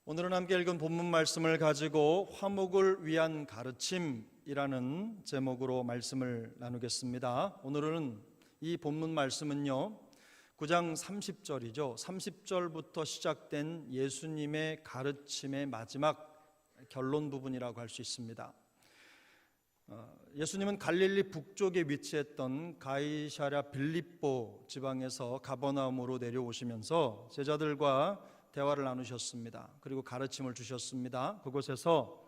오늘은 함께 읽은 본문 말씀을 가지고 화목을 위한 가르침이라는 제목으로 말씀을 나누겠습니다. 오늘은 이 본문 말씀은요 9장 30절이죠 30절부터 시작된 예수님의 가르침의 마지막 결론 부분이라고 할 수 있습니다. 예수님은 갈릴리 북쪽에 위치했던 가이사랴 빌립보 지방에서 가버나움으로 내려오시면서 제자들과 대화를 나누셨습니다. 그리고 가르침을 주셨습니다. 그곳에서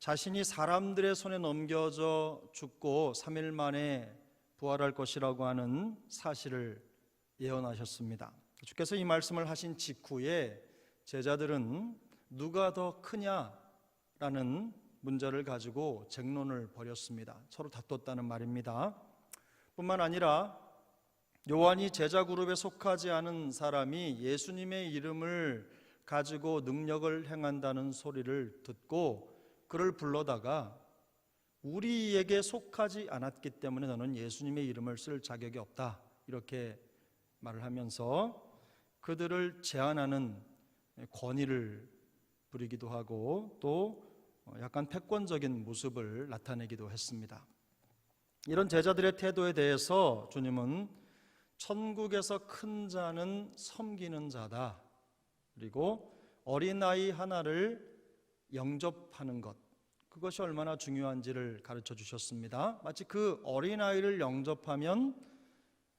자신이 사람들의 손에 넘겨져 죽고 3일 만에 부활할 것이라고 하는 사실을 예언하셨습니다. 주께서 이 말씀을 하신 직후에 제자들은 누가 더 크냐라는 문제를 가지고 쟁론을 벌였습니다. 서로 다퉜다는 말입니다. 뿐만 아니라 요한이 제자 그룹에 속하지 않은 사람이 예수님의 이름을 가지고 능력을 행한다는 소리를 듣고 그를 불러다가 우리에게 속하지 않았기 때문에 너는 예수님의 이름을 쓸 자격이 없다 이렇게 말을 하면서 그들을 제한하는 권위를 부리기도 하고 또 약간 패권적인 모습을 나타내기도 했습니다. 이런 제자들의 태도에 대해서 주님은 천국에서 큰 자는 섬기는 자다. 그리고 어린아이 하나를 영접하는 것, 그것이 얼마나 중요한지를 가르쳐 주셨습니다. 마치 그 어린아이를 영접하면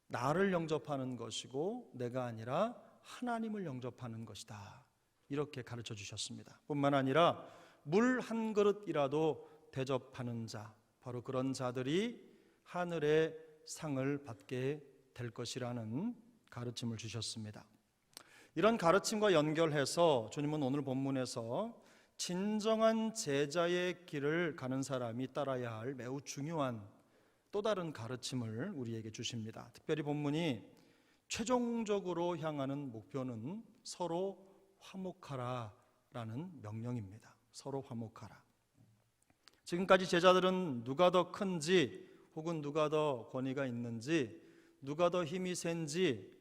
나를 영접하는 것이고 내가 아니라 하나님을 영접하는 것이다. 이렇게 가르쳐 주셨습니다. 뿐만 아니라 물 한 그릇이라도 대접하는 자, 바로 그런 자들이 하늘의 상을 받게 될 것이라는 가르침을 주셨습니다. 이런 가르침과 연결해서 주님은 오늘 본문에서 진정한 제자의 길을 가는 사람이 따라야 할 매우 중요한 또 다른 가르침을 우리에게 주십니다. 특별히 본문이 최종적으로 향하는 목표는 서로 화목하라라는 명령입니다. 서로 화목하라. 지금까지 제자들은 누가 더 큰지 혹은 누가 더 권위가 있는지 누가 더 힘이 센지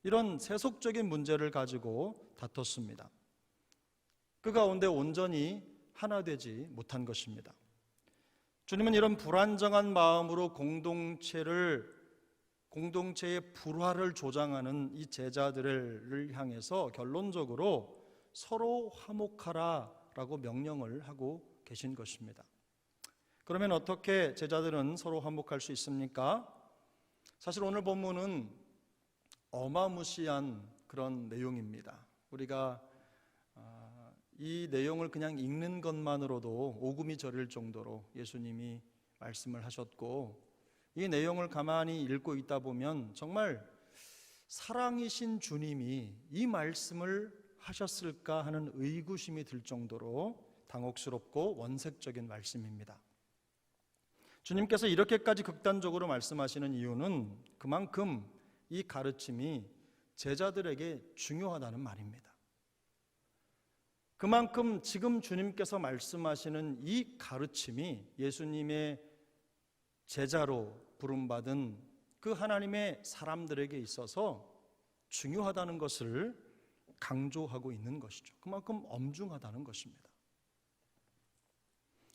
이런 세속적인 문제를 가지고 다퉜습니다. 그 가운데 온전히 하나 되지 못한 것입니다. 주님은 이런 불안정한 마음으로 공동체의 불화를 조장하는 이 제자들을 향해서 결론적으로 서로 화목하라라고 명령을 하고 계신 것입니다. 그러면 어떻게 제자들은 서로 화목할 수 있습니까? 사실 오늘 본문은 어마무시한 그런 내용입니다. 우리가 이 내용을 그냥 읽는 것만으로도 오금이 저릴 정도로 예수님이 말씀을 하셨고 이 내용을 가만히 읽고 있다 보면 정말 사랑이신 주님이 이 말씀을 하셨을까 하는 의구심이 들 정도로 당혹스럽고 원색적인 말씀입니다. 주님께서 이렇게까지 극단적으로 말씀하시는 이유는 그만큼 이 가르침이 제자들에게 중요하다는 말입니다. 그만큼 지금 주님께서 말씀하시는 이 가르침이 예수님의 제자로 부름받은 그 하나님의 사람들에게 있어서 중요하다는 것을 강조하고 있는 것이죠. 그만큼 엄중하다는 것입니다.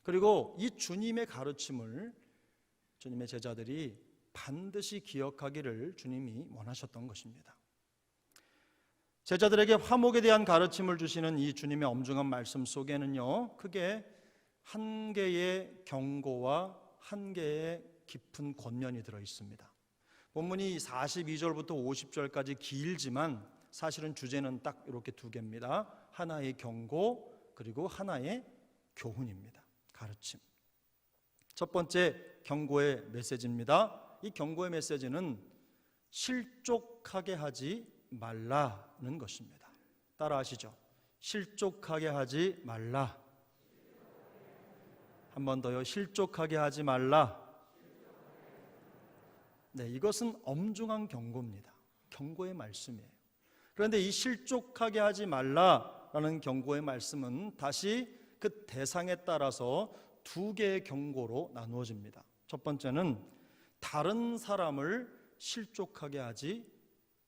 그리고 이 주님의 가르침을 주님의 제자들이 반드시 기억하기를 주님이 원하셨던 것입니다. 제자들에게 화목에 대한 가르침을 주시는 이 주님의 엄중한 말씀 속에는요 크게 한 개의 경고와 한 개의 깊은 권면이 들어 있습니다. 본문이 42절부터 50절까지 길지만 사실은 주제는 딱 이렇게 두 개입니다. 하나의 경고 그리고 하나의 교훈입니다. 가르침. 첫 번째 경고의 메시지입니다. 이 경고의 메시지는 실족하게 하지 말라는 것입니다. 따라 하시죠. 실족하게 하지 말라. 한 번 더요. 실족하게 하지 말라. 네, 이것은 엄중한 경고입니다. 경고의 말씀이에요. 그런데 이 실족하게 하지 말라라는 경고의 말씀은 다시 그 대상에 따라서 두 개의 경고로 나누어집니다. 첫 번째는 다른 사람을 실족하게 하지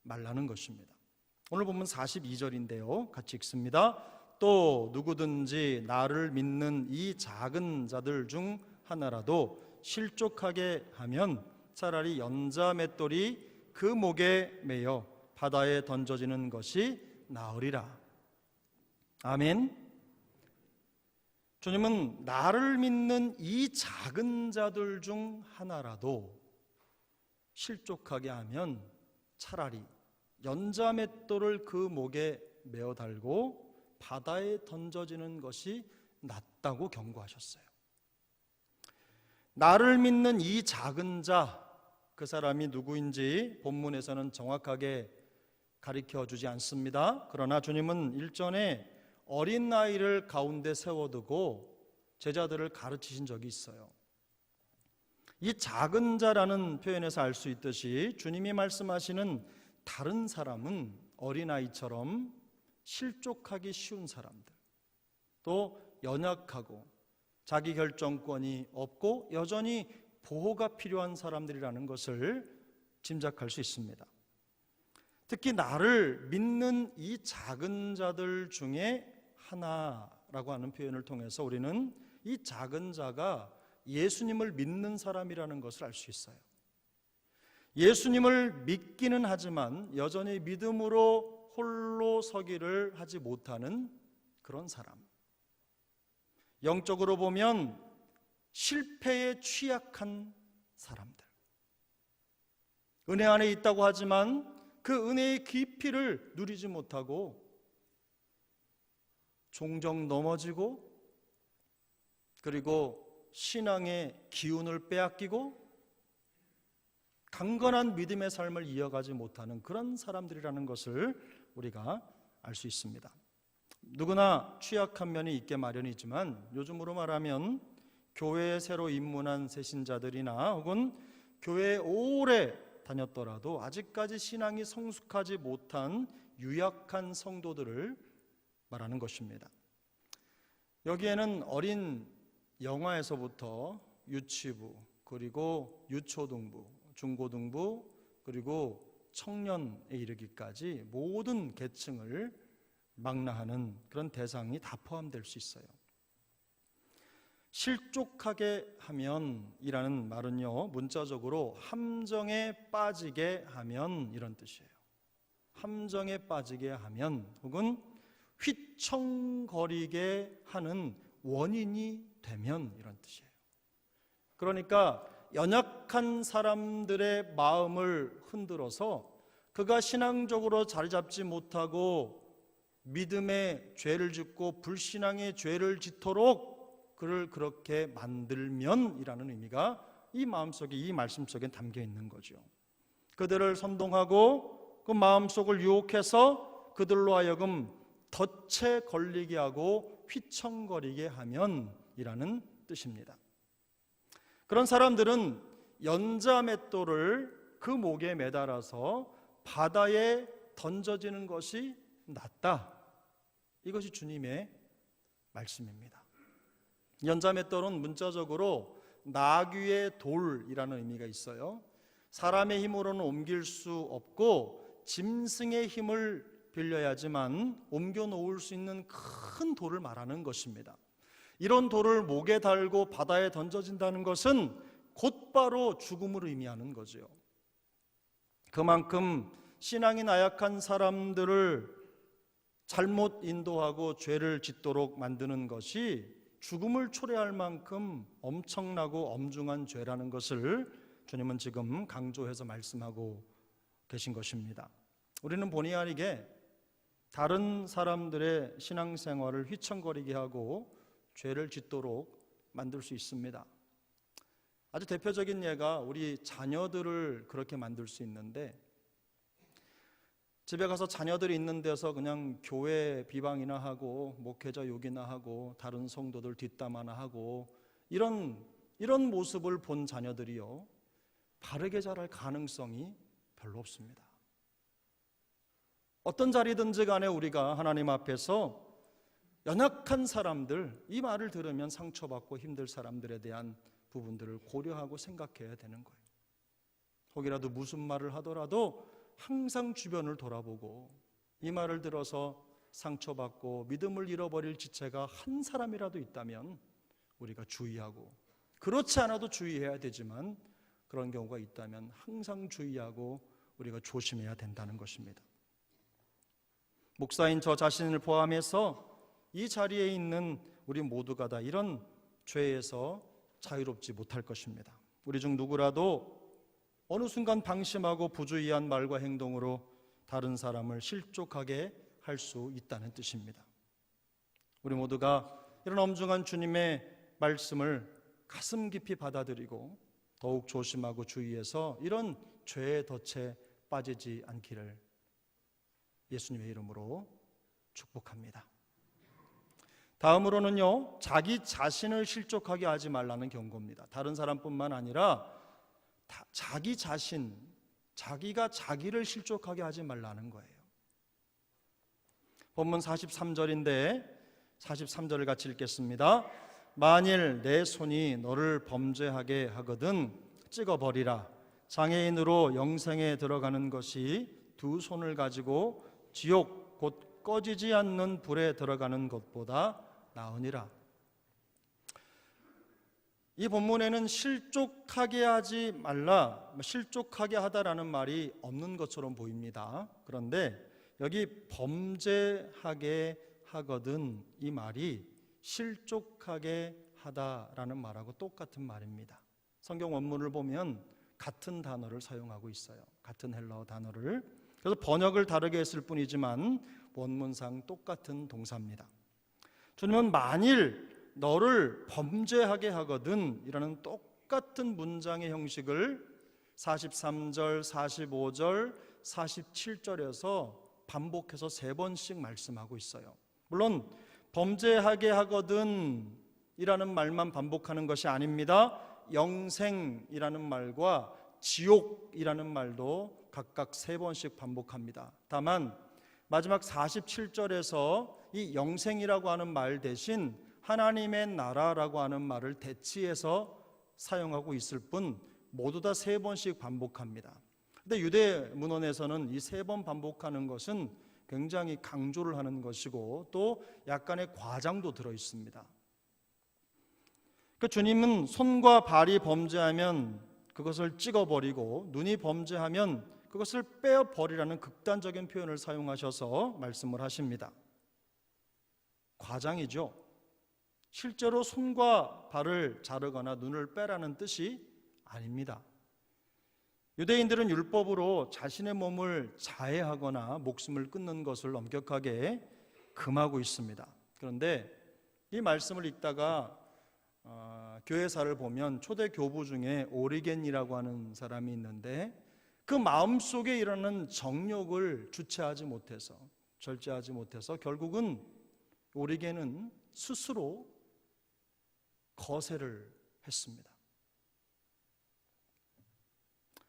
말라는 것입니다. 오늘 본문 42절인데요. 같이 읽습니다. 또 누구든지 나를 믿는 이 작은 자들 중 하나라도 실족하게 하면 차라리 연자 맷돌이 그 목에 매여 바다에 던져지는 것이 나으리라. 아멘. 주님은 나를 믿는 이 작은 자들 중 하나라도 실족하게 하면 차라리 연자 맷돌을 그 목에 메어 달고 바다에 던져지는 것이 낫다고 경고하셨어요. 나를 믿는 이 작은 자, 그 사람이 누구인지 본문에서는 정확하게 가르쳐 주지 않습니다. 그러나 주님은 일전에 어린 아이를 가운데 세워두고 제자들을 가르치신 적이 있어요. 이 작은 자라는 표현에서 알 수 있듯이 주님이 말씀하시는 다른 사람은 어린아이처럼 실족하기 쉬운 사람들, 또 연약하고 자기 결정권이 없고 여전히 보호가 필요한 사람들이라는 것을 짐작할 수 있습니다. 특히 나를 믿는 이 작은 자들 중에 하나라고 하는 표현을 통해서 우리는 이 작은 자가 예수님을 믿는 사람이라는 것을 알 수 있어요. 예수님을 믿기는 하지만 여전히 믿음으로 홀로 서기를 하지 못하는 그런 사람, 영적으로 보면 실패에 취약한 사람들, 은혜 안에 있다고 하지만 그 은혜의 깊이를 누리지 못하고 종종 넘어지고, 그리고 신앙의 기운을 빼앗기고 강건한 믿음의 삶을 이어가지 못하는 그런 사람들이라는 것을 우리가 알 수 있습니다. 누구나 취약한 면이 있게 마련이지만 요즘으로 말하면 교회에 새로 입문한 새신자들이나 혹은 교회에 오래 다녔더라도 아직까지 신앙이 성숙하지 못한 유약한 성도들을 말하는 것입니다. 여기에는 어린 영아에서부터 유치부, 그리고 유초등부, 중고등부, 그리고 청년에 이르기까지 모든 계층을 망라하는 그런 대상이 다 포함될 수 있어요. 실족하게 하면 이라는 말은요, 문자적으로 함정에 빠지게 하면 이런 뜻이에요. 함정에 빠지게 하면 혹은 휘청거리게 하는 원인이 되면 이런 뜻이에요. 그러니까 연약한 사람들의 마음을 흔들어서 그가 신앙적으로 자리 잡지 못하고 믿음의 죄를 짓고 불신앙의 죄를 짓도록 그를 그렇게 만들면 이라는 의미가 이 마음속에, 이 말씀 속에 담겨 있는 거죠. 그들을 선동하고 그 마음속을 유혹해서 그들로 하여금 덫에 걸리게 하고 휘청거리게 하면 이라는 뜻입니다. 그런 사람들은 연자 맷돌을 그 목에 매달아서 바다에 던져지는 것이 낫다. 이것이 주님의 말씀입니다. 연자 맷돌은 문자적으로 나귀의 돌이라는 의미가 있어요. 사람의 힘으로는 옮길 수 없고 짐승의 힘을 빌려야지만 옮겨 놓을 수 있는 큰 돌을 말하는 것입니다. 이런 돌을 목에 달고 바다에 던져진다는 것은 곧바로 죽음을 의미하는 거죠. 그만큼 신앙이 나약한 사람들을 잘못 인도하고 죄를 짓도록 만드는 것이 죽음을 초래할 만큼 엄청나고 엄중한 죄라는 것을 주님은 지금 강조해서 말씀하고 계신 것입니다. 우리는 본의 아니게 다른 사람들의 신앙생활을 휘청거리게 하고 죄를 짓도록 만들 수 있습니다. 아주 대표적인 예가 우리 자녀들을 그렇게 만들 수 있는데, 집에 가서 자녀들이 있는 데서 그냥 교회 비방이나 하고 목회자 욕이나 하고 다른 성도들 뒷담화나 하고 이런 모습을 본 자녀들이요, 바르게 자랄 가능성이 별로 없습니다. 어떤 자리든지 간에 우리가 하나님 앞에서 연약한 사람들, 이 말을 들으면 상처받고 힘들 사람들에 대한 부분들을 고려하고 생각해야 되는 거예요. 혹이라도 무슨 말을 하더라도 항상 주변을 돌아보고 이 말을 들어서 상처받고 믿음을 잃어버릴 지체가 한 사람이라도 있다면 우리가 주의하고, 그렇지 않아도 주의해야 되지만 그런 경우가 있다면 항상 주의하고 우리가 조심해야 된다는 것입니다. 목사인 저 자신을 포함해서 이 자리에 있는 우리 모두가 다 이런 죄에서 자유롭지 못할 것입니다. 우리 중 누구라도 어느 순간 방심하고 부주의한 말과 행동으로 다른 사람을 실족하게 할 수 있다는 뜻입니다. 우리 모두가 이런 엄중한 주님의 말씀을 가슴 깊이 받아들이고 더욱 조심하고 주의해서 이런 죄의 덫에 빠지지 않기를 예수님의 이름으로 축복합니다. 다음으로는요, 자기 자신을 실족하게 하지 말라는 경고입니다. 다른 사람뿐만 아니라 자기 자신, 자기가 자기를 실족하게 하지 말라는 거예요. 본문 43절인데 43절을 같이 읽겠습니다. 만일 내 손이 너를 범죄하게 하거든 찍어버리라. 장애인으로 영생에 들어가는 것이 두 손을 가지고 지옥 곧 꺼지지 않는 불에 들어가는 것보다 나으니라. 이 본문에는 실족하게 하지 말라, 실족하게 하다라는 말이 없는 것처럼 보입니다. 그런데 여기 범죄하게 하거든, 이 말이 실족하게 하다라는 말하고 똑같은 말입니다. 성경 원문을 보면 같은 단어를 사용하고 있어요. 같은 헬라어 단어를. 그래서 번역을 다르게 했을 뿐이지만 원문상 똑같은 동사입니다. 주님은 만일 너를 범죄하게 하거든 이라는 똑같은 문장의 형식을 43절, 45절, 47절에서 반복해서 3번씩 말씀하고 있어요. 물론 범죄하게 하거든 이라는 말만 반복하는 것이 아닙니다. 영생이라는 말과 지옥이라는 말도 각각 3번씩 반복합니다. 다만 마지막 47절에서 이 영생이라고 하는 말 대신 하나님의 나라라고 하는 말을 대치해서 사용하고 있을 뿐 모두 다 3번씩 반복합니다. 근데 유대 문헌에서는 이 3번 반복하는 것은 굉장히 강조를 하는 것이고 또 약간의 과장도 들어 있습니다. 주님은 손과 발이 범죄하면 그것을 찍어버리고 눈이 범죄하면 그것을 빼어버리라는 극단적인 표현을 사용하셔서 말씀을 하십니다. 과장이죠. 실제로 손과 발을 자르거나 눈을 빼라는 뜻이 아닙니다. 유대인들은 율법으로 자신의 몸을 자해하거나 목숨을 끊는 것을 엄격하게 금하고 있습니다. 그런데 이 말씀을 읽다가 교회사를 보면 초대 교부 중에 오리겐이라고 하는 사람이 있는데 그 마음속에 일어나는 정욕을 주체하지 못해서, 절제하지 못해서 결국은 오리겐은 스스로 거세를 했습니다.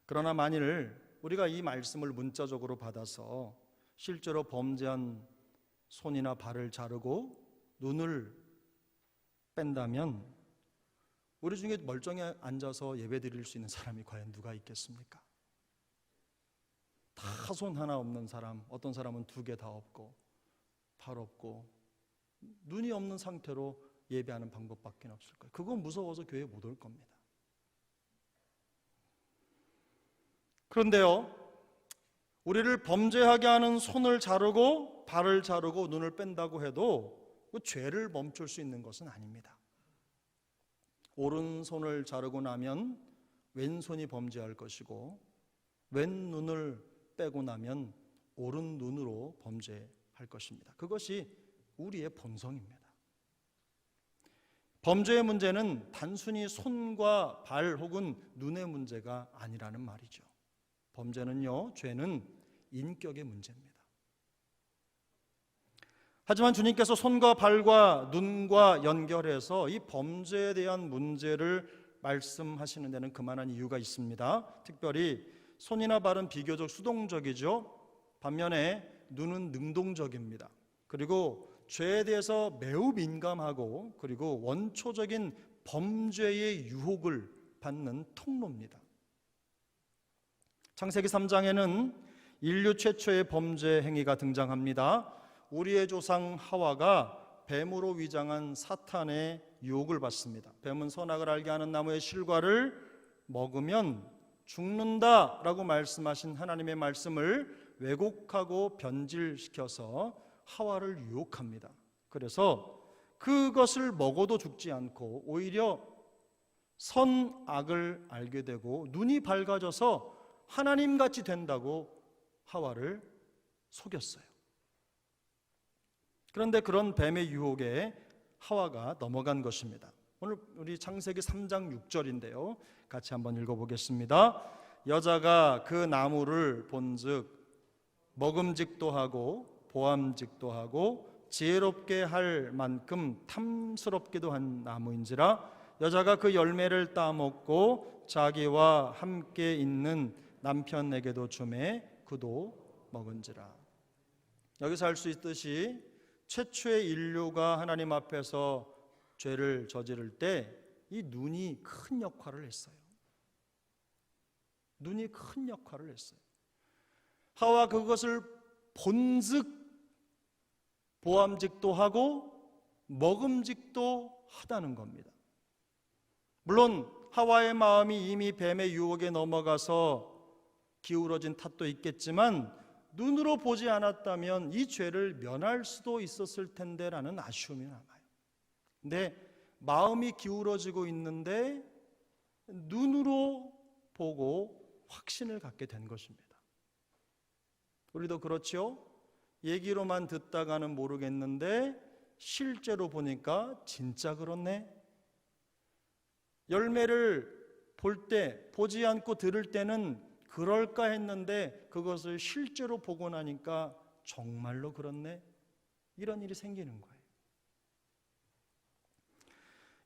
그러나 만일 우리가 이 말씀을 문자적으로 받아서 실제로 범죄한 손이나 발을 자르고 눈을 뺀다면 우리 중에 멀쩡히 앉아서 예배 드릴 수 있는 사람이 과연 누가 있겠습니까? 다 손 하나 없는 사람, 어떤 사람은 2개 다 없고 팔 없고 눈이 없는 상태로 예배하는 방법밖에 없을 거예요. 그건 무서워서 교회에 못 올 겁니다. 그런데요, 우리를 범죄하게 하는 손을 자르고 발을 자르고 눈을 뺀다고 해도 그 죄를 멈출 수 있는 것은 아닙니다. 오른손을 자르고 나면 왼손이 범죄할 것이고 왼눈을 빼고 나면 오른 눈으로 범죄할 것입니다. 그것이 우리의 본성입니다. 범죄의 문제는 단순히 손과 발 혹은 눈의 문제가 아니라는 말이죠. 범죄는요, 죄는 인격의 문제입니다. 하지만 주님께서 손과 발과 눈과 연결해서 이 범죄에 대한 문제를 말씀하시는 데는 그만한 이유가 있습니다. 특별히 손이나 발은 비교적 수동적이죠. 반면에 눈은 능동적입니다. 그리고 죄에 대해서 매우 민감하고 그리고 원초적인 범죄의 유혹을 받는 통로입니다. 창세기 3장에는 인류 최초의 범죄 행위가 등장합니다. 우리의 조상 하와가 뱀으로 위장한 사탄의 유혹을 받습니다. 뱀은 선악을 알게 하는 나무의 실과를 먹으면 죽는다라고 말씀하신 하나님의 말씀을 왜곡하고 변질시켜서 하와를 유혹합니다. 그래서 그것을 먹어도 죽지 않고 오히려 선악을 알게 되고 눈이 밝아져서 하나님같이 된다고 하와를 속였어요. 그런데 그런 뱀의 유혹에 하와가 넘어간 것입니다. 오늘 우리 창세기 3장 6절인데요. 같이 한번 읽어보겠습니다. 여자가 그 나무를 본즉 먹음직도 하고 보암직도 하고 지혜롭게 할 만큼 탐스럽기도 한 나무인지라 여자가 그 열매를 따먹고 자기와 함께 있는 남편에게도 주매 그도 먹은지라. 여기서 알 수 있듯이 최초의 인류가 하나님 앞에서 죄를 저지를 때 이 눈이 큰 역할을 했어요. 눈이 큰 역할을 했어요. 하와 그것을 본즉 보암직도 하고 먹음직도 하다는 겁니다. 물론 하와의 마음이 이미 뱀의 유혹에 넘어가서 기울어진 탓도 있겠지만 눈으로 보지 않았다면 이 죄를 면할 수도 있었을 텐데라는 아쉬움이 남아요. 근데 마음이 기울어지고 있는데 눈으로 보고 확신을 갖게 된 것입니다. 우리도 그렇죠? 얘기로만 듣다가는 모르겠는데 실제로 보니까 진짜 그렇네. 열매를 볼 때, 보지 않고 들을 때는 그럴까 했는데 그것을 실제로 보고 나니까 정말로 그렇네. 이런 일이 생기는 거예요.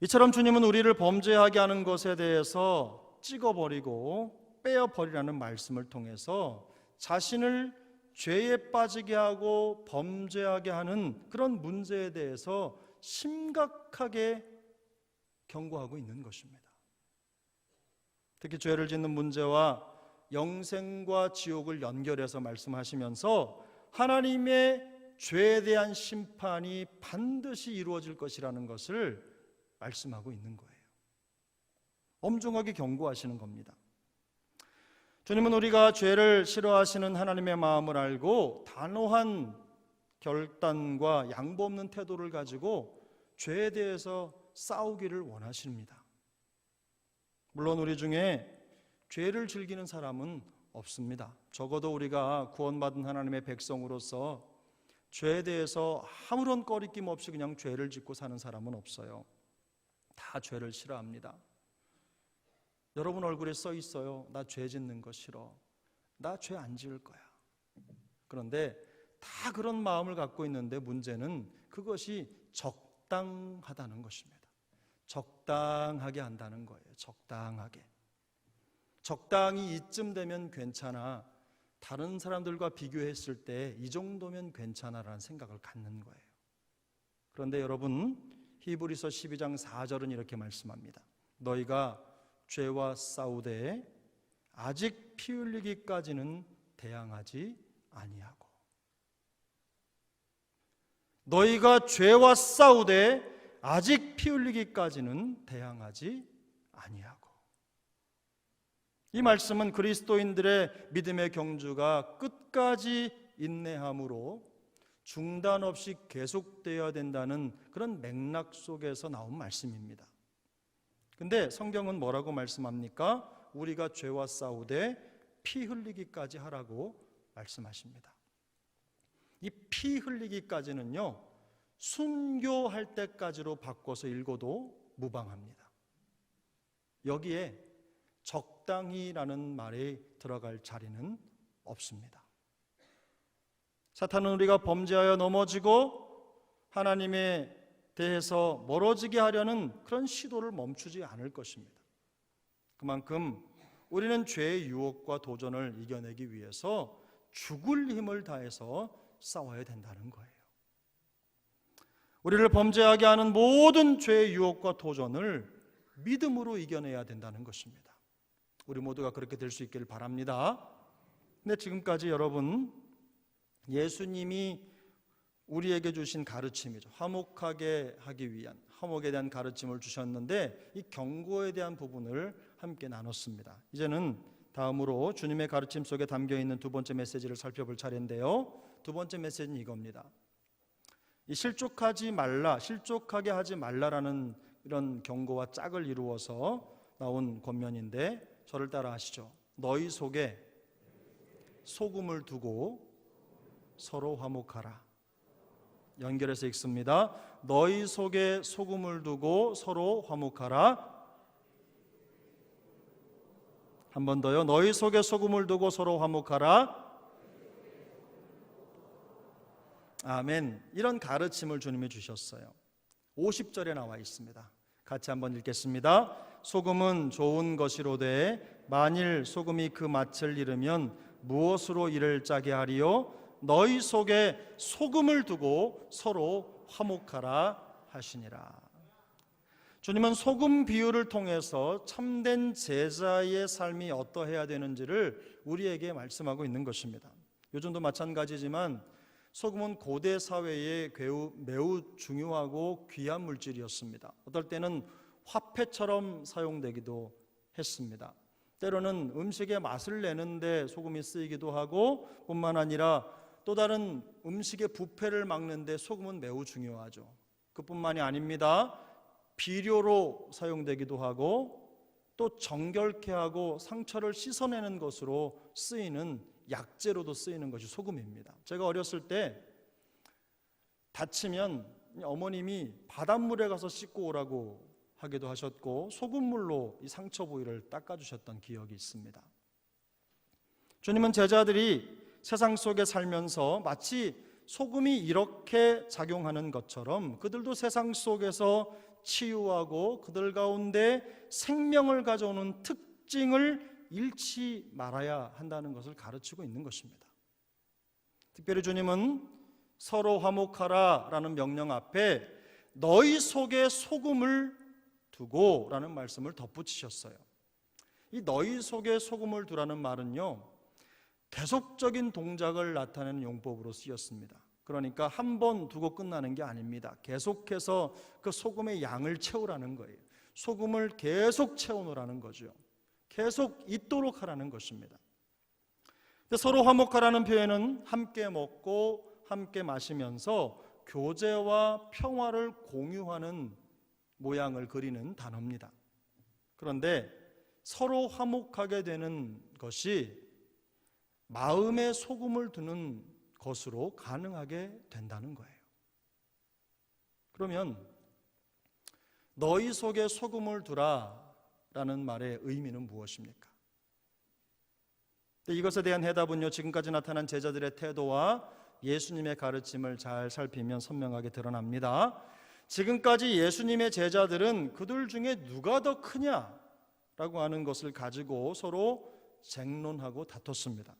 이처럼 주님은 우리를 범죄하게 하는 것에 대해서 찍어버리고 빼어버리라는 말씀을 통해서 자신을 죄에 빠지게 하고 범죄하게 하는 그런 문제에 대해서 심각하게 경고하고 있는 것입니다. 특히 죄를 짓는 문제와 영생과 지옥을 연결해서 말씀하시면서 하나님의 죄에 대한 심판이 반드시 이루어질 것이라는 것을 말씀하고 있는 거예요. 엄중하게 경고하시는 겁니다. 주님은 우리가 죄를 싫어하시는 하나님의 마음을 알고 단호한 결단과 양보 없는 태도를 가지고 죄에 대해서 싸우기를 원하십니다. 물론 우리 중에 죄를 즐기는 사람은 없습니다. 적어도 우리가 구원받은 하나님의 백성으로서 죄에 대해서 아무런 꺼리낌 없이 그냥 죄를 짓고 사는 사람은 없어요. 다 죄를 싫어합니다. 여러분 얼굴에 써 있어요. 나 죄 짓는 거 싫어. 나 죄 안 지을 거야. 그런데 다 그런 마음을 갖고 있는데 문제는 그것이 적당하다는 것입니다. 적당하게 한다는 거예요. 적당하게. 적당히 이쯤 되면 괜찮아. 다른 사람들과 비교했을 때 이 정도면 괜찮아라는 생각을 갖는 거예요. 그런데 여러분 히브리서 12장 4절은 이렇게 말씀합니다. 너희가 죄와 싸우되 아직 피 흘리기까지는 대항하지 아니하고. 너희가 죄와 싸우되 아직 피 흘리기까지는 대항하지 아니하고. 이 말씀은 그리스도인들의 믿음의 경주가 끝까지 인내함으로 중단 없이 계속되어야 된다는 그런 맥락 속에서 나온 말씀입니다. 근데 성경은 뭐라고 말씀합니까? 우리가 죄와 싸우되 피 흘리기까지 하라고 말씀하십니다. 이 피 흘리기까지는요, 순교할 때까지로 바꿔서 읽어도 무방합니다. 여기에 적당히라는 말이 들어갈 자리는 없습니다. 사탄은 우리가 범죄하여 넘어지고 하나님에 대해서 멀어지게 하려는 그런 시도를 멈추지 않을 것입니다. 그만큼 우리는 죄의 유혹과 도전을 이겨내기 위해서 죽을 힘을 다해서 싸워야 된다는 거예요. 우리를 범죄하게 하는 모든 죄의 유혹과 도전을 믿음으로 이겨내야 된다는 것입니다. 우리 모두가 그렇게 될 수 있기를 바랍니다. 근데 지금까지 여러분, 예수님이 우리에게 주신 가르침이죠. 화목하게 하기 위한, 화목에 대한 가르침을 주셨는데 이 경고에 대한 부분을 함께 나눴습니다. 이제는 다음으로 주님의 가르침 속에 담겨있는 두 번째 메시지를 살펴볼 차례인데요, 두 번째 메시지는 이겁니다. 이 실족하게 하지 말라라는 이런 경고와 짝을 이루어서 나온 권면인데, 저를 따라 하시죠. 너희 속에 소금을 두고 서로 화목하라. 연결해서 읽습니다. 너희 속에 소금을 두고 서로 화목하라. 한 번 더요. 너희 속에 소금을 두고 서로 화목하라. 아멘. 이런 가르침을 주님이 주셨어요. 50절에 나와 있습니다. 같이 한번 읽겠습니다. 소금은 좋은 것이로되 만일 소금이 그 맛을 잃으면 무엇으로 이를 짜게 하리요? 너희 속에 소금을 두고 서로 화목하라 하시니라. 주님은 소금 비유를 통해서 참된 제자의 삶이 어떠해야 되는지를 우리에게 말씀하고 있는 것입니다. 요즘도 마찬가지지만 소금은 고대 사회에 매우 중요하고 귀한 물질이었습니다. 어떨 때는 화폐처럼 사용되기도 했습니다. 때로는 음식의 맛을 내는데 소금이 쓰이기도 하고, 뿐만 아니라 또 다른 음식의 부패를 막는 데 소금은 매우 중요하죠. 그뿐만이 아닙니다. 비료로 사용되기도 하고, 또 정결케 하고 상처를 씻어내는 것으로 쓰이는 약재로도 쓰이는 것이 소금입니다. 제가 어렸을 때 다치면 어머님이 바닷물에 가서 씻고 오라고 하기도 하셨고, 소금물로 이 상처 부위를 닦아주셨던 기억이 있습니다. 주님은 제자들이 세상 속에 살면서 마치 소금이 이렇게 작용하는 것처럼 그들도 세상 속에서 치유하고 그들 가운데 생명을 가져오는 특징을 잃지 말아야 한다는 것을 가르치고 있는 것입니다. 특별히 주님은 서로 화목하라 라는 명령 앞에 너희 속에 소금을 두고 라는 말씀을 덧붙이셨어요. 이 너희 속에 소금을 두라는 말은요, 계속적인 동작을 나타내는 용법으로 쓰였습니다. 그러니까 한 번 두고 끝나는 게 아닙니다. 계속해서 그 소금의 양을 채우라는 거예요. 소금을 계속 채워놓으라는 거죠. 계속 있도록 하라는 것입니다. 서로 화목하라는 표현은 함께 먹고 함께 마시면서 교제와 평화를 공유하는 모양을 그리는 단어입니다. 그런데 서로 화목하게 되는 것이 마음에 소금을 두는 것으로 가능하게 된다는 거예요. 그러면 너희 속에 소금을 두라 라는 말의 의미는 무엇입니까? 이것에 대한 해답은요, 지금까지 나타난 제자들의 태도와 예수님의 가르침을 잘 살피면 선명하게 드러납니다. 지금까지 예수님의 제자들은 그들 중에 누가 더 크냐라고 하는 것을 가지고 서로 쟁론하고 다퉜습니다.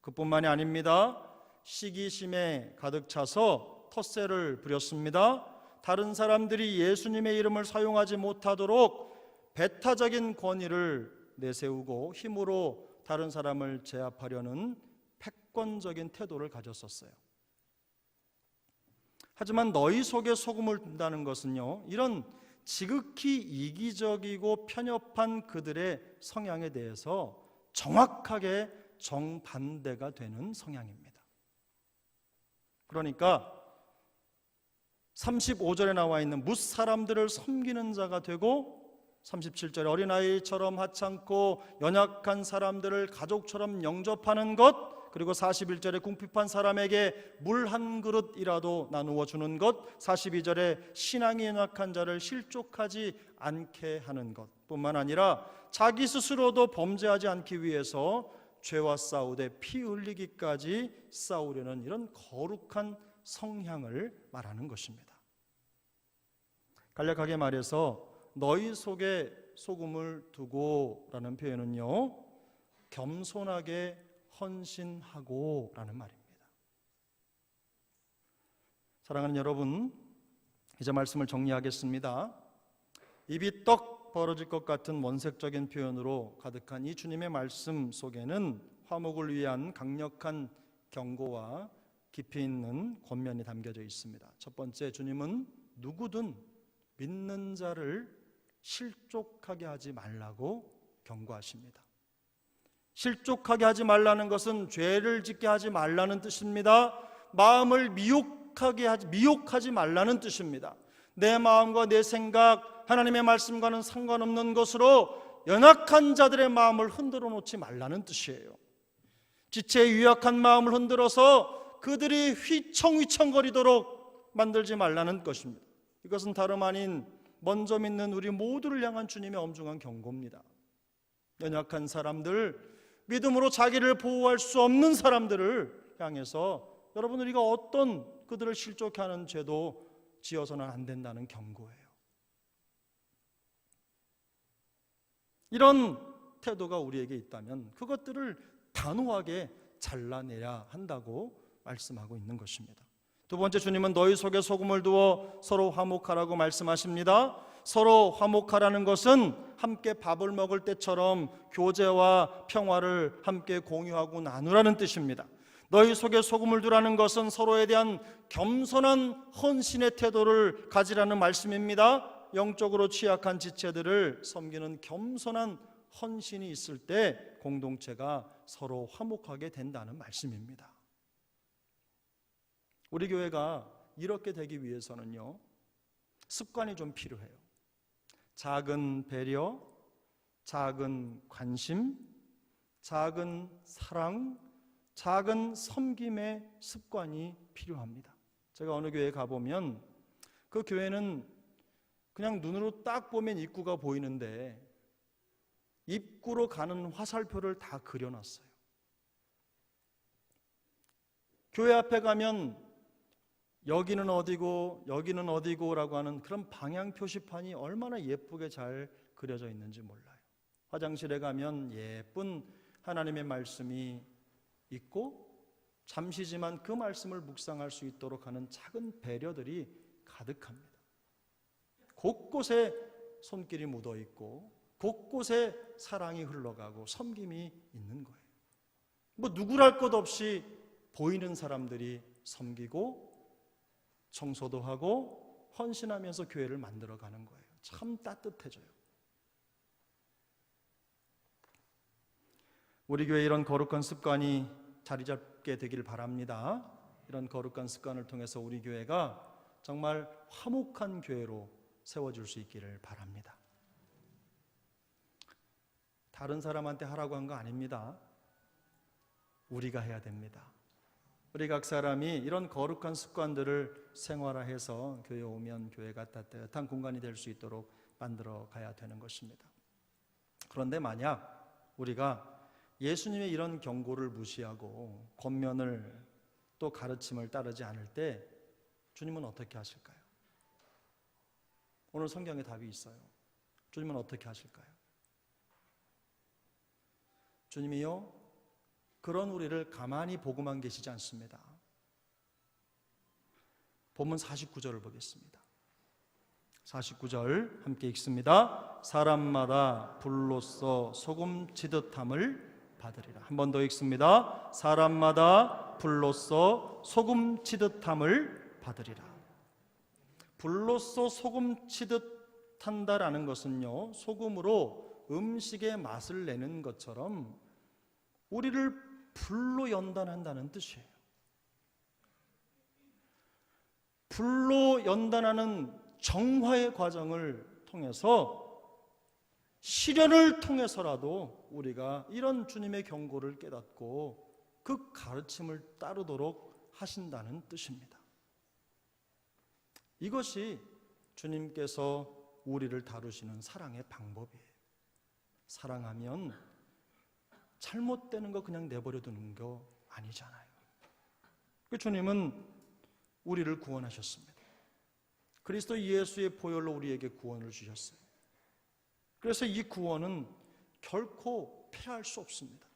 그뿐만이 아닙니다. 시기심에 가득 차서 텃세를 부렸습니다. 다른 사람들이 예수님의 이름을 사용하지 못하도록 배타적인 권위를 내세우고 힘으로 다른 사람을 제압하려는 패권적인 태도를 가졌었어요. 하지만 너희 속에 소금을 둔다는 것은요, 이런 지극히 이기적이고 편협한 그들의 성향에 대해서 정확하게 정반대가 되는 성향입니다. 그러니까 35절에 나와 있는 뭇사람들을 섬기는 자가 되고, 37절에 어린아이처럼 하찮고 연약한 사람들을 가족처럼 영접하는 것, 그리고 41절에 궁핍한 사람에게 물 한 그릇이라도 나누어 주는 것, 42절에 신앙이 연약한 자를 실족하지 않게 하는 것 뿐만 아니라 자기 스스로도 범죄하지 않기 위해서 죄와 싸우되 피 흘리기까지 싸우려는 이런 거룩한 성향을 말하는 것입니다. 간략하게 말해서 너희 속에 소금을 두고 라는 표현은요, 겸손하게 헌신하고 라는 말입니다. 사랑하는 여러분, 이제 말씀을 정리하겠습니다. 입이 떡 벌어질 것 같은 원색적인 표현으로 가득한 이 주님의 말씀 속에는 화목을 위한 강력한 경고와 깊이 있는 권면이 담겨져 있습니다. 첫 번째, 주님은 누구든 믿는 자를 실족하게 하지 말라고 경고하십니다. 실족하게 하지 말라는 것은 죄를 짓게 하지 말라는 뜻입니다. 마음을 미혹하지 말라는 뜻입니다. 내 마음과 내 생각, 하나님의 말씀과는 상관없는 것으로 연약한 자들의 마음을 흔들어 놓지 말라는 뜻이에요. 지체의 유약한 마음을 흔들어서 그들이 휘청휘청거리도록 만들지 말라는 것입니다. 이것은 다름 아닌 먼저 믿는 우리 모두를 향한 주님의 엄중한 경고입니다. 연약한 사람들, 믿음으로 자기를 보호할 수 없는 사람들을 향해서 여러분, 우리가 어떤 그들을 실족해 하는 죄도 지어서는 안 된다는 경고예요. 이런 태도가 우리에게 있다면 그것들을 단호하게 잘라내야 한다고 말씀하고 있는 것입니다. 두 번째, 주님은 너희 속에 소금을 두어 서로 화목하라고 말씀하십니다. 서로 화목하라는 것은 함께 밥을 먹을 때처럼 교제와 평화를 함께 공유하고 나누라는 뜻입니다. 너희 속에 소금을 두라는 것은 서로에 대한 겸손한 헌신의 태도를 가지라는 말씀입니다. 영적으로 취약한 지체들을 섬기는 겸손한 헌신이 있을 때 공동체가 서로 화목하게 된다는 말씀입니다. 우리 교회가 이렇게 되기 위해서는요, 습관이 좀 필요해요. 작은 배려, 작은 관심, 작은 사랑, 작은 섬김의 습관이 필요합니다. 제가 어느 교회에 가보면 그 교회는 그냥 눈으로 딱 보면 입구가 보이는데 입구로 가는 화살표를 다 그려놨어요. 교회 앞에 가면 여기는 어디고 여기는 어디고라고 하는 그런 방향 표시판이 얼마나 예쁘게 잘 그려져 있는지 몰라요. 화장실에 가면 예쁜 하나님의 말씀이 있고 잠시지만 그 말씀을 묵상할 수 있도록 하는 작은 배려들이 가득합니다. 곳곳에 손길이 묻어 있고 곳곳에 사랑이 흘러가고 섬김이 있는 거예요. 뭐 누구랄 것 없이 보이는 사람들이 섬기고 청소도 하고 헌신하면서 교회를 만들어가는 거예요. 참 따뜻해져요. 우리 교회에 이런 거룩한 습관이 자리 잡게 되길 바랍니다. 이런 거룩한 습관을 통해서 우리 교회가 정말 화목한 교회로 세워질 수 있기를 바랍니다. 다른 사람한테 하라고 한 거 아닙니다. 우리가 해야 됩니다. 우리 각 사람이 이런 거룩한 습관들을 생활화해서 교회에 오면 교회가 따뜻한 공간이 될 수 있도록 만들어 가야 되는 것입니다. 그런데 만약 우리가 예수님의 이런 경고를 무시하고 권면을 또 가르침을 따르지 않을 때 주님은 어떻게 하실까요? 오늘 성경에 답이 있어요. 주님은 어떻게 하실까요? 주님이요, 그런 우리를 가만히 보고만 계시지 않습니다. 본문 49절을 보겠습니다. 49절 함께 읽습니다. 사람마다 불로써 소금 치듯함을 받으리라. 한 번 더 읽습니다. 사람마다 불로써 소금 치듯함을 받으리라. 불로써 소금 치듯한다라는 것은요, 소금으로 음식의 맛을 내는 것처럼 우리를 불로 연단한다는 뜻이에요. 불로 연단하는 정화의 과정을 통해서 시련을 통해서라도 우리가 이런 주님의 경고를 깨닫고 그 가르침을 따르도록 하신다는 뜻입니다. 이것이 주님께서 우리를 다루시는 사랑의 방법이에요. 사랑하면 잘못되는 거 그냥 내버려 두는 거 아니잖아요. 그 주님은 우리를 구원하셨습니다. 그리스도 예수의 보혈로 우리에게 구원을 주셨어요. 그래서 이 구원은 결코 폐할 수 없습니다.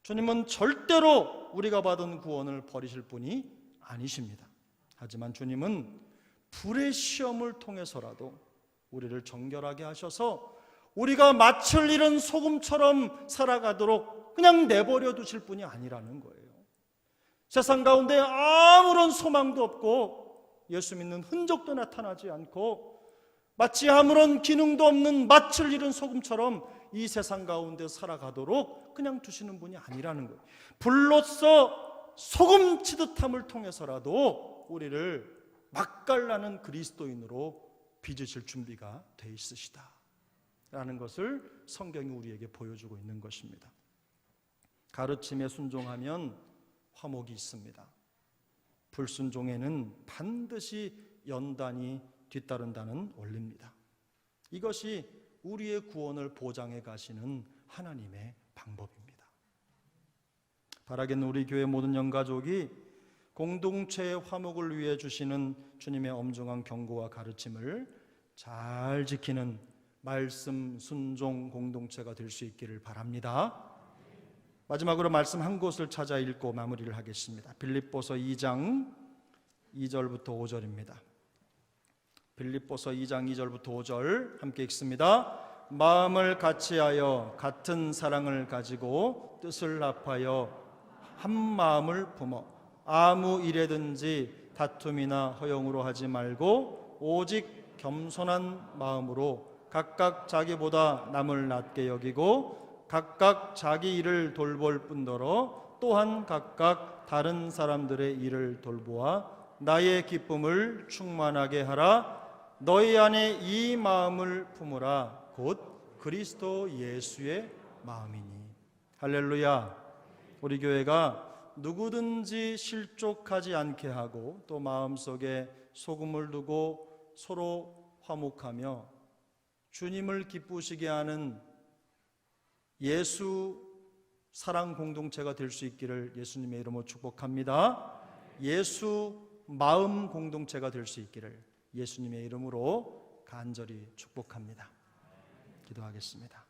주님은 절대로 우리가 받은 구원을 버리실 분이 아니십니다. 하지만 주님은 불의 시험을 통해서라도 우리를 정결하게 하셔서 우리가 맏을 잃은 소금처럼 살아가도록 그냥 내버려 두실 분이 아니라는 거예요. 세상 가운데 아무런 소망도 없고 예수 믿는 흔적도 나타나지 않고 마치 아무런 기능도 없는 맏을 잃은 소금처럼 이 세상 가운데 살아가도록 그냥 두시는 분이 아니라는 거예요. 불로써 소금 치듯함을 통해서라도 우리를 맛깔나는 그리스도인으로 빚으실 준비가 돼 있으시다 라는 것을 성경이 우리에게 보여주고 있는 것입니다. 가르침에 순종하면 화목이 있습니다. 불순종에는 반드시 연단이 뒤따른다는 원리입니다. 이것이 우리의 구원을 보장해 가시는 하나님의 방법입니다. 바라겠는 우리 교회 모든 영가족이 공동체의 화목을 위해 주시는 주님의 엄중한 경고와 가르침을 잘 지키는 말씀 순종 공동체가 될 수 있기를 바랍니다. 마지막으로 말씀 한 곳을 찾아 읽고 마무리를 하겠습니다. 빌립보서 2장 2절부터 5절입니다. 빌립보서 2장 2절부터 5절 함께 읽습니다. 마음을 같이하여 같은 사랑을 가지고 뜻을 합하여 한 마음을 품어 아무 일에든지 다툼이나 허용으로 하지 말고 오직 겸손한 마음으로 각각 자기보다 남을 낮게 여기고 각각 자기 일을 돌볼 뿐더러 또한 각각 다른 사람들의 일을 돌보아 나의 기쁨을 충만하게 하라. 너희 안에 이 마음을 품으라. 곧 그리스도 예수의 마음이니. 할렐루야. 우리 교회가 누구든지 실족하지 않게 하고 또 마음속에 소금을 두고 서로 화목하며 주님을 기쁘시게 하는 예수 사랑 공동체가 될 수 있기를 예수님의 이름으로 축복합니다. 예수 마음 공동체가 될 수 있기를 예수님의 이름으로 간절히 축복합니다. 기도하겠습니다.